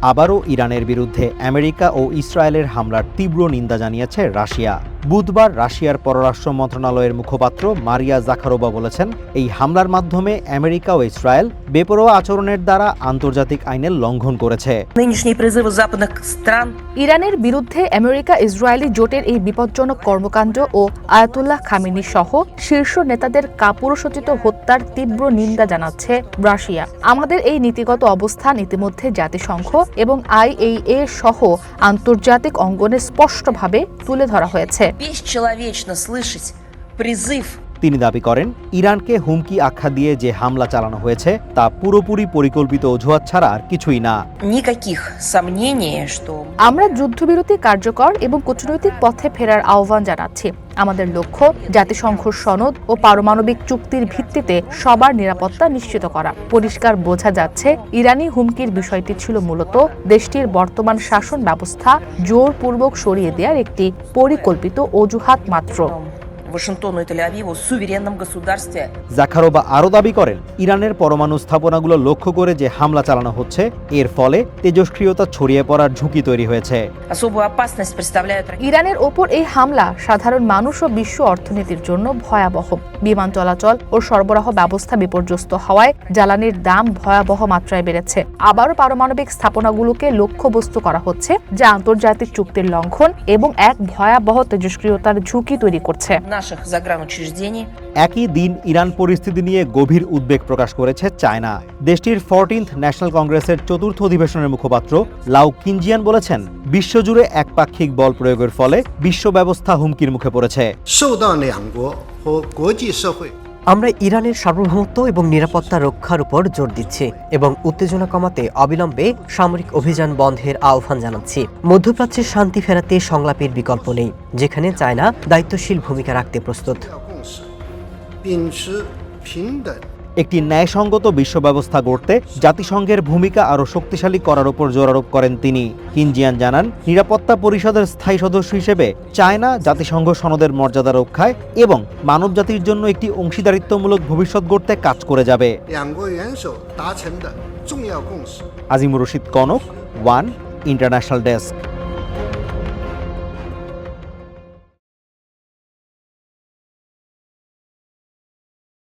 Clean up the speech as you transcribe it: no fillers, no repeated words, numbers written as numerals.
আবারও ইরানের বিরুদ্ধে আমেরিকা ও ইসরায়েলের হামলার তীব্র নিন্দা জানিয়েছে রাশিয়া। বুধবার রাশিয়ার পররাষ্ট্র মন্ত্রণালয়ের মুখপাত্র মারিয়া জাখারোভা বলেছেন, এই হামলার মাধ্যমে আমেরিকা ও ইসরায়েল বেপরোয়া আচরণের দ্বারা আন্তর্জাতিক আইনের লঙ্ঘন করেছে। ইরানের বিরুদ্ধে আমেরিকা ইসরায়েলি জোটের এই বিপজ্জনক কর্মকাণ্ড ও আয়াতুল্লাহ খামেনি সহ শীর্ষ নেতাদের কাপুরুষোচিত হত্যার তীব্র নিন্দা জানাচ্ছে রাশিয়া। আমাদের এই নীতিগত অবস্থান ইতিমধ্যে জাতিসংঘ এবং IAEA সহ আন্তর্জাতিক অঙ্গনে স্পষ্টভাবে তুলে ধরা হয়েছে। তিনি দাবি করেন, ইরানকে হুমকি আখ্যা দিয়ে যে হামলা চালানো হয়েছে তা পুরোপুরি পরিকল্পিত অজুহাত ছাড়া আর কিছুই না। আমরা যুদ্ধবিরতি কার্যকর এবং কূটনৈতিক পথে ফেরার আহ্বান জানাচ্ছি। আমাদের লক্ষ্য জাতিসংঘ সনদ ও পারমাণবিক চুক্তির ভিত্তিতে সবার নিরাপত্তা নিশ্চিত করা। পরিষ্কার বোঝা যাচ্ছে, ইরানি হুমকির বিষয়টি ছিল মূলত দেশটির বর্তমান শাসন ব্যবস্থা জোরপূর্বক সরিয়ে দেওয়ার একটি পরিকল্পিত অজুহাত মাত্র। জাখারোভা আরও দাবি করেন, ইরানের পরমাণু স্থাপনাগুলো লক্ষ্য করে যে হামলা চালানো হচ্ছে, এর ফলে তেজস্ক্রিয়তা ছড়িয়ে পড়ার ঝুঁকি তৈরি হয়েছে। ইরানের ওপর এই হামলা সাধারণ মানুষ ও বিশ্ব অর্থনীতির জন্য ভয়াবহ। বিমান চলাচল ও সরবরাহ ব্যবস্থা বিপর্যস্ত হওয়ায় জ্বালানির দাম ভয়াবহ মাত্রায় বেড়েছে। আবারও পারমাণবিক স্থাপনাগুলোকে লক্ষ্যবস্তু করা হচ্ছে, যা আন্তর্জাতিক চুক্তির লঙ্ঘন এবং এক ভয়াবহ তেজস্ক্রিয়তার ঝুঁকি তৈরি করছে। একই দিন ইরান পরিস্থিতি নিয়ে গভীর উদ্বেগ প্রকাশ করেছে চায়না। দেশটির 14th ন্যাশনাল কংগ্রেসের চতুর্থ অধিবেশনের মুখপাত্র লাউ কিনজিয়ান বলেছেন, বিশ্বজুড়ে একপাক্ষিক বল প্রয়োগের ফলে বিশ্ব ব্যবস্থা হুমকির মুখে পড়েছে। আমরা ইরানের সার্বভৌমত্ব এবং নিরাপত্তা রক্ষার উপর জোর দিচ্ছি এবং উত্তেজনা কমাতে অবিলম্বে সামরিক অভিযান বন্ধের আহ্বান জানাচ্ছি। মধ্যপ্রাচ্যে শান্তি ফেরাতে সংলাপের বিকল্প নেই, যেখানে চায়না দায়িত্বশীল ভূমিকা রাখতে প্রস্তুত। একটি ন্যায়সঙ্গত বিশ্ব ব্যবস্থা গড়তে জাতিসংঘের ভূমিকা আরও শক্তিশালী করার উপর জোর আরোপ করেন তিনি। কিনজিয়ান জানান, নিরাপত্তা পরিষদের স্থায়ী সদস্য হিসেবে চায়না জাতিসংঘ সনদের মর্যাদা রক্ষায় এবং মানবজাতির জন্য একটি অংশীদারিত্বমূলক ভবিষ্যৎ গড়তে কাজ করে যাবে। Azimur Rashid Kanak, one international desk.